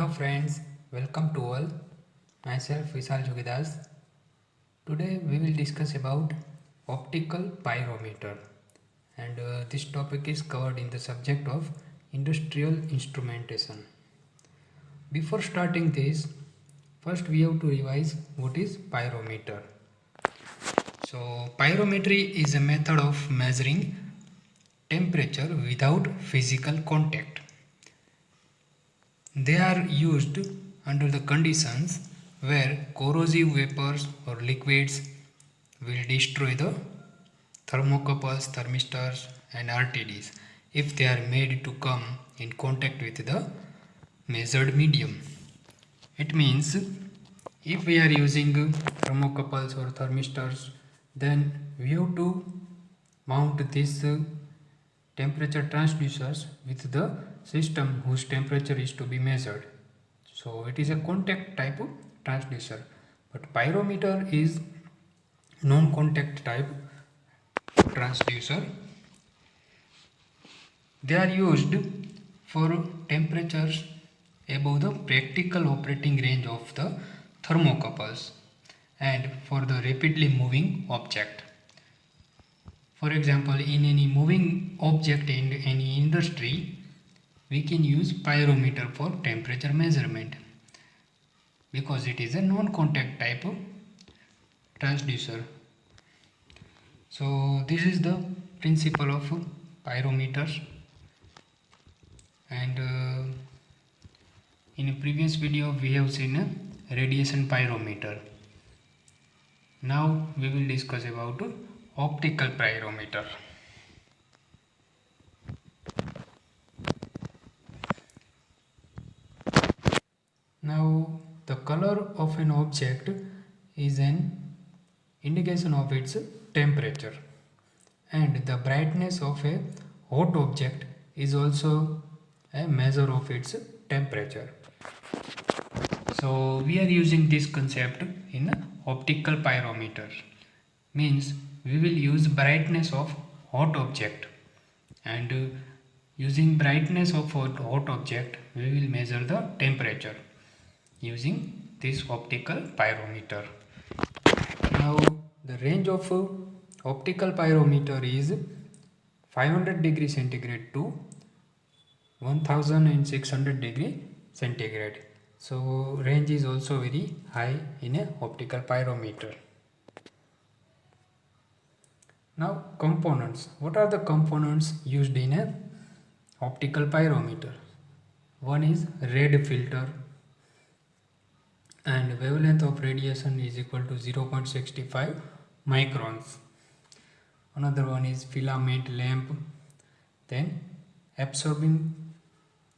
Hello friends, welcome to all. Myself Vishal Jogidas. Today we will discuss about optical pyrometer and this topic is covered in the subject of industrial instrumentation. Before starting this, first we have to revise what is pyrometer. So pyrometry is a method of measuring temperature without physical contact. They are used under the conditions where corrosive vapors or liquids will destroy the thermocouples, thermistors and RTDs if they are made to come in contact with the measured medium. It means if we are using thermocouples or thermistors, then we have to mount these temperature transducers with the system whose temperature is to be measured. So it is a contact type of transducer, but pyrometer is non-contact type transducer. They are used for temperatures above the practical operating range of the thermocouples and for the rapidly moving object. For example, in any moving object in any industry, we can use pyrometer for temperature measurement because it is a non-contact type of transducer. So this is the principle of pyrometers, and in a previous video we have seen a radiation pyrometer. Now we will discuss about optical pyrometer. Now the color of an object is an indication of its temperature, and the brightness of a hot object is also a measure of its temperature. So we are using this concept in optical pyrometer. Means we will use brightness of hot object, and using brightness of hot object we will measure the temperature using this optical pyrometer. Now the range of optical pyrometer is 500 degree centigrade to 1600 degree centigrade. So range is also very high in a optical pyrometer. Now components. What are the components used in a optical pyrometer? One is red filter, and wavelength of radiation is equal to 0.65 microns. Another one is filament lamp, then absorbing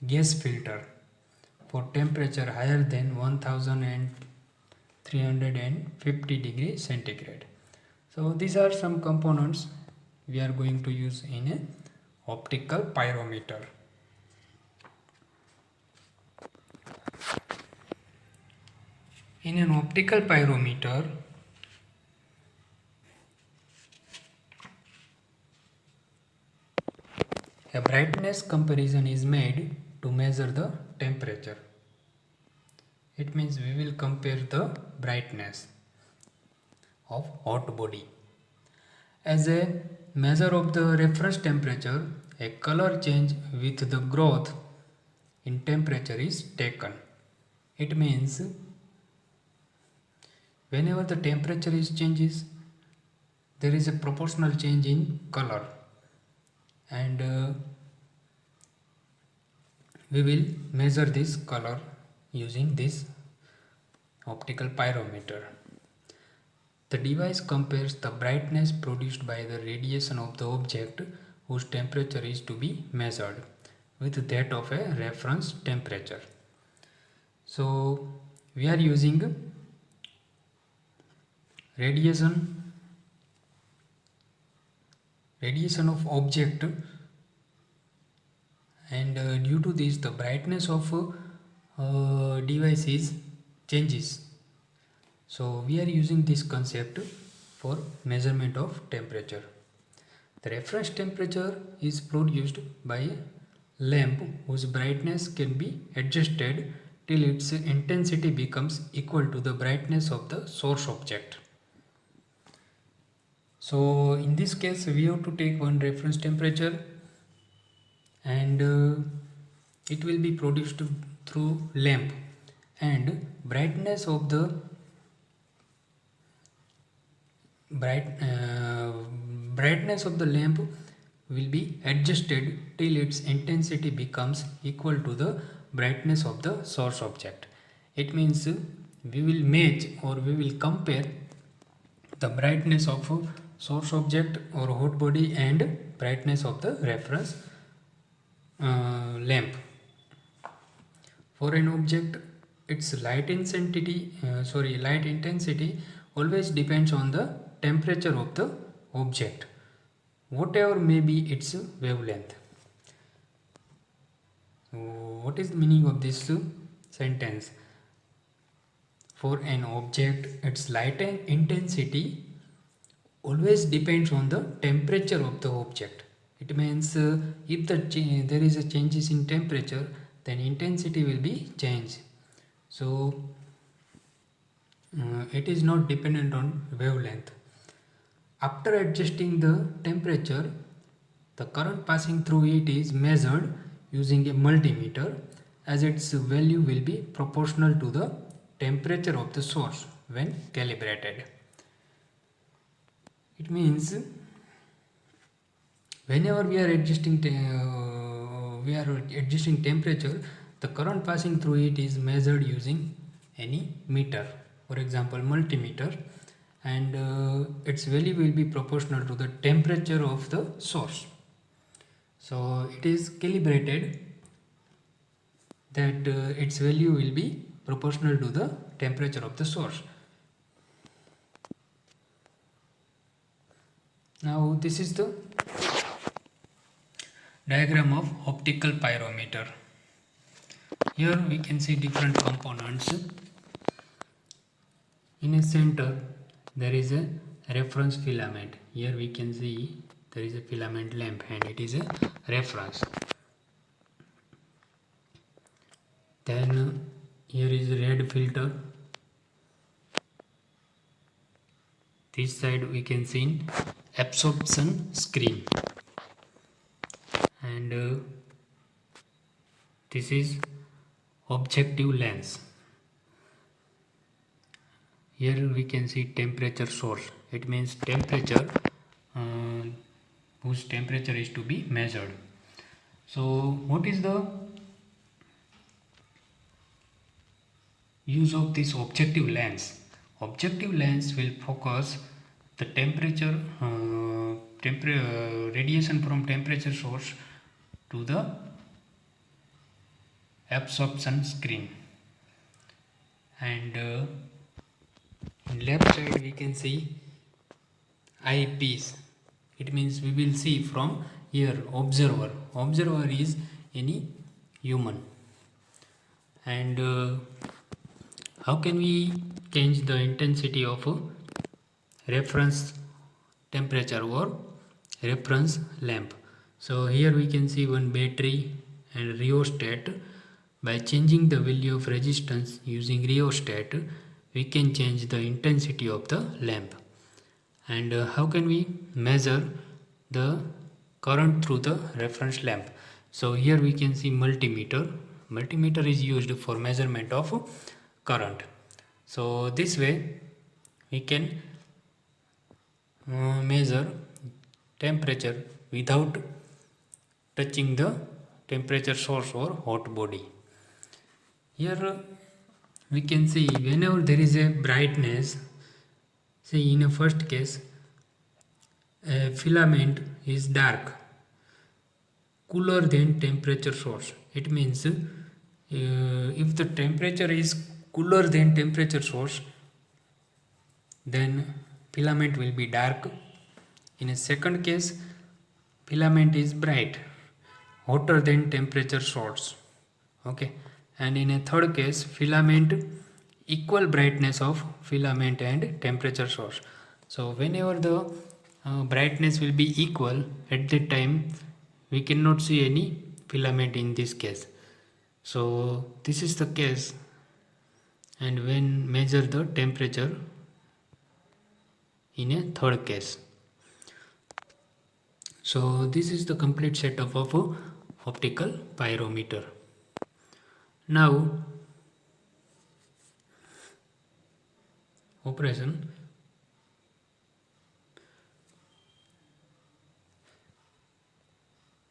gas filter for temperature higher than 1350 degree centigrade. So these are some components we are going to use in a optical pyrometer. In an optical pyrometer, a brightness comparison is made to measure the temperature. It means we will compare the brightness of hot body. As a measure of the reference temperature, a color change with the growth in temperature is taken. It means whenever the temperature is changes, there is a proportional change in color, and we will measure this color using this optical pyrometer. The device compares the brightness produced by the radiation of the object whose temperature is to be measured with that of a reference temperature. So we are using radiation of object, and due to this the brightness of device is changes. So we are using this concept for measurement of temperature. The reference temperature is produced by a lamp whose brightness can be adjusted till its intensity becomes equal to the brightness of the source object. So in this case we have to take one reference temperature, and it will be produced through lamp, and brightness of the lamp will be adjusted till its intensity becomes equal to the brightness of the source object. It means we will match, or we will compare the brightness of a source object or hot body and brightness of the reference lamp. For an object, its light intensity always depends on the temperature of the object, whatever may be its wavelength. What is the meaning of this sentence? For an object, its light intensity always depends on the temperature of the object. It means if there is a changes in temperature, then intensity will be changed. So it is not dependent on wavelength. After adjusting the temperature, the current passing through it is measured using a multimeter, as its value will be proportional to the temperature of the source when calibrated. It means whenever we are adjusting temperature, the current passing through it is measured using any meter, for example multimeter, and its value will be proportional to the temperature of the source. So it is calibrated that its value will be proportional to the temperature of the source. Now this is the diagram of optical pyrometer. Here we can see different components. In a center there is a reference filament. Here we can see there is a filament lamp and it is a reference. Then here is a red filter. This side we can see absorption screen, and this is objective lens. Here we can see temperature source. It means temperature whose temperature is to be measured. So what is the use of this objective lens? Objective lens will focus the radiation from temperature source to the absorption screen, and in left side we can see eyepiece. It means we will see from here observer. Observer is any human. And how can we change the intensity of a reference temperature or reference lamp? So here we can see one battery and rheostat. By changing the value of resistance using rheostat, we can change the intensity of the lamp. And how can we measure the current through the reference lamp? So here we can see multimeter. Multimeter is used for measurement of current. So this way we can measure temperature without touching the temperature source or hot body. Here we can see whenever there is a brightness, see in a first case a filament is dark, cooler than temperature source. It means if the temperature is cooler than temperature source, then filament will be dark. In a second case, filament is bright, hotter than temperature source. Okay, and in a third case, filament equal brightness of filament and temperature source. So whenever the brightness will be equal, at that time we cannot see any filament in this case. So this is the case and when measure the temperature in a third case. So this is the complete setup of a optical pyrometer. Now operation.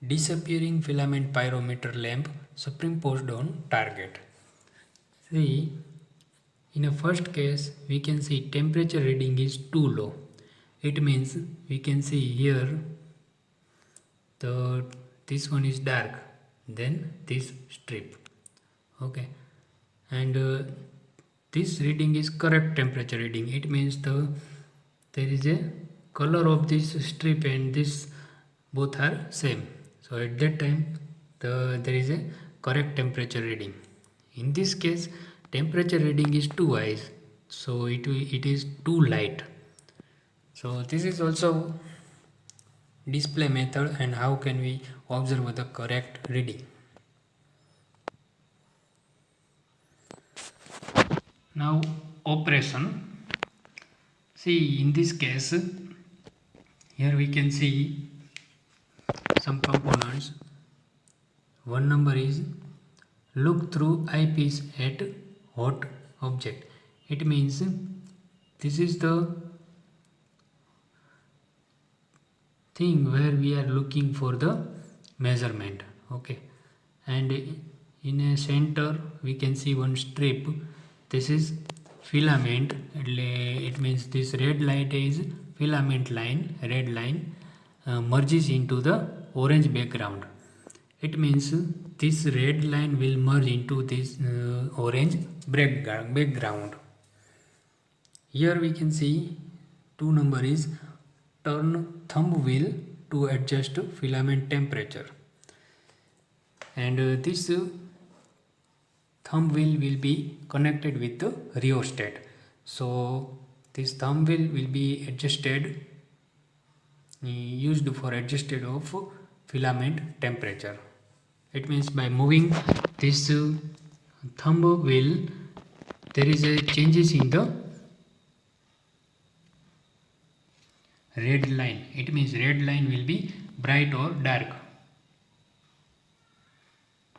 Disappearing filament pyrometer lamp superimposed on target. See, in a first case we can see temperature reading is too low. It means we can see here the this one is dark, then this strip. Okay, and this reading is correct temperature reading. It means there is a color of this strip and this both are same. So at that time there is a correct temperature reading. In this case temperature reading is too high, so it is too light. So this is also display method and how can we observe the correct reading. Now operation. See, in this case here we can see some components. One number is look through eyepiece at hot object. It means this is the thing where we are looking for the measurement. Okay, and in a center we can see one strip. This is filament. It means this red light is filament line. Red line merges into the orange background. It means this red line will merge into this orange background. Here we can see two number is turn thumb wheel to adjust filament temperature, and this thumb wheel will be connected with the rheostat. So this thumb wheel will be adjusted, used for adjusted of filament temperature. It means by moving this thumb wheel there is a changes in the red line. It means red line will be bright or dark,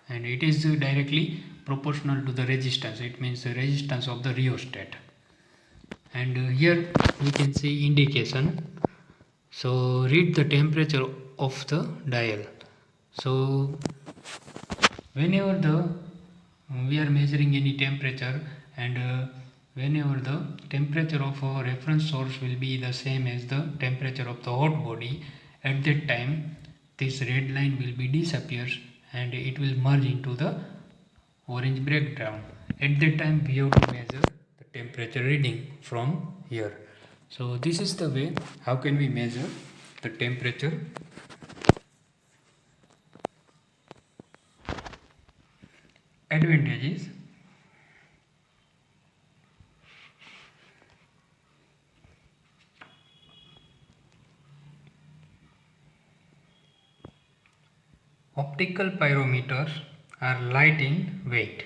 and it is directly proportional to the resistance. It means the resistance of the rheostat. And here we can see indication. So read the temperature of the dial. So whenever we are measuring any temperature, and whenever the temperature of a reference source will be the same as the temperature of the hot body, at that time this red line will be disappears and it will merge into the orange background. At that time we have to measure the temperature reading from here. So this is the way how can we measure the temperature. Advantages. Optical pyrometers are light in weight.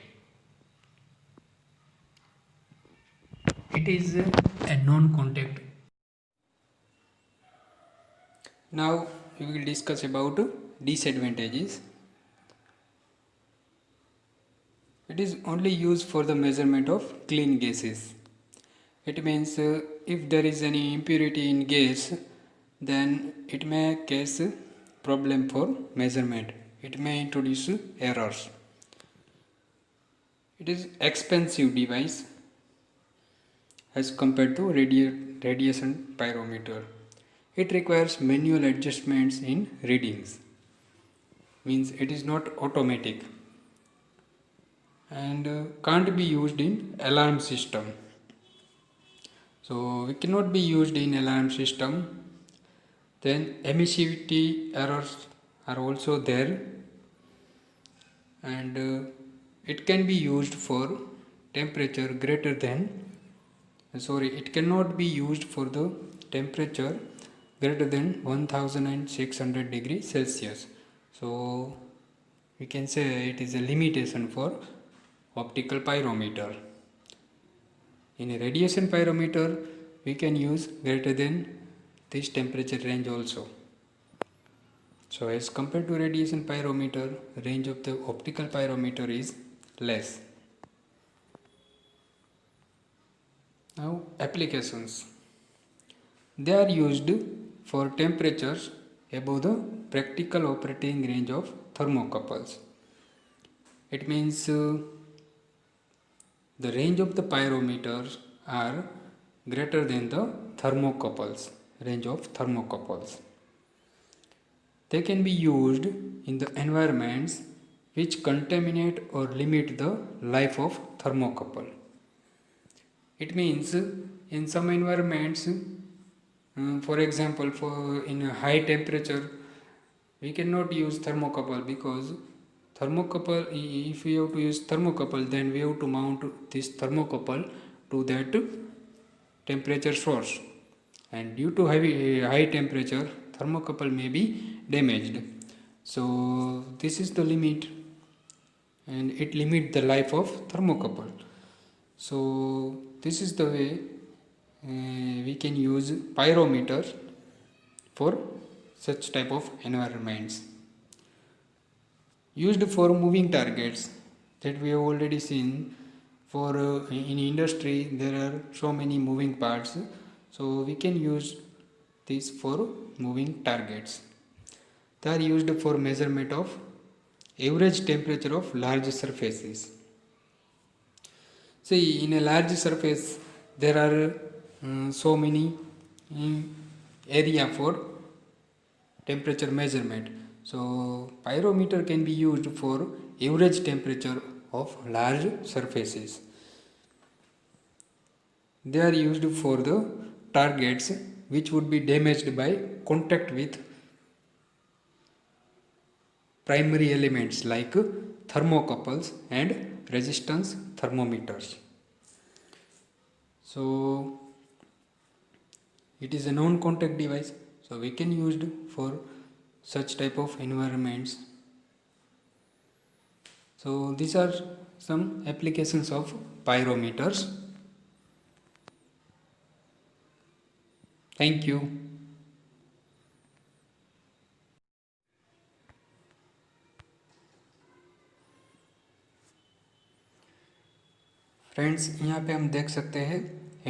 It is a non-contact. Now we will discuss about disadvantages. It is only used for the measurement of clean gases. It means if there is any impurity in gas, then it may cause problem for measurement. It may introduce errors. It is expensive device as compared to radiation pyrometer. It requires manual adjustments in readings. Means it is not automatic and can't be used in alarm system. So we cannot be used in alarm system. Then emissivity errors are also there, and it can be used for temperature greater than it cannot be used for the temperature greater than 1600 degrees Celsius. So we can say it is a limitation for optical pyrometer. In a radiation pyrometer, we can use greater than this temperature range also. So as compared to radiation pyrometer, range of the optical pyrometer is less. Now applications. They are used for temperatures above the practical operating range of thermocouples. It means the range of the pyrometers are greater than the thermocouples, range of thermocouples. They can be used in the environments which contaminate or limit the life of thermocouple. It means in some environments, for example, for in a high temperature, we cannot use thermocouple because thermocouple, if we have to use thermocouple, then we have to mount this thermocouple to that temperature source, and due to high temperature, thermocouple may be damaged. So this is the limit, and it limits the life of thermocouple. So this is the way we can use pyrometer for such type of environments. Used for moving targets, that we have already seen. For in industry there are so many moving parts, so we can use this for moving targets. They are used for measurement of average temperature of large surfaces. See, in a large surface there are so many area for temperature measurement. So pyrometer can be used for average temperature of large surfaces. They are used for the targets which would be damaged by contact with primary elements like thermocouples and resistance thermometers. So it is a non-contact device, so we can use it for such type of environments. So these are some applications of pyrometers. Thank you. Friends, यहाँ पे हम देख सकते हैं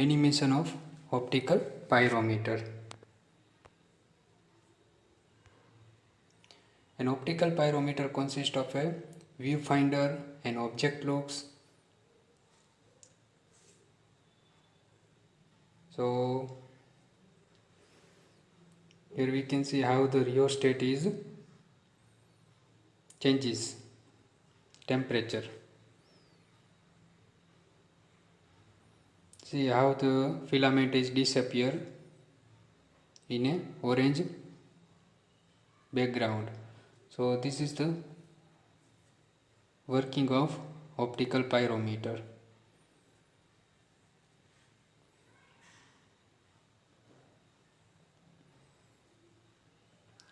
animation of optical pyrometer. An optical pyrometer consists of a viewfinder and object looks. So here we can see how the rheostat is changes temperature. See how the filament is disappear in a orange background. So this is the working of optical pyrometer.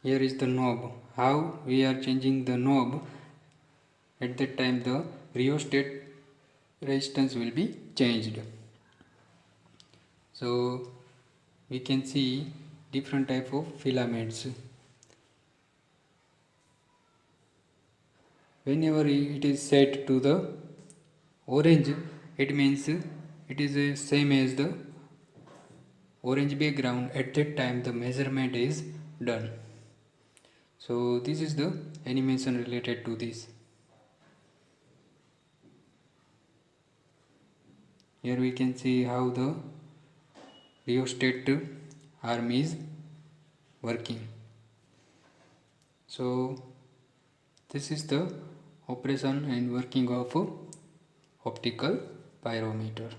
Here is the knob. How we are changing the knob. At that time the rheostat resistance will be changed. So we can see different type of filaments. Whenever it is set to the orange, it means it is the same as the orange background. At that time the measurement is done. So this is the animation related to this. Here we can see how the rheostat arm is working. So this is the operation and working of optical pyrometer.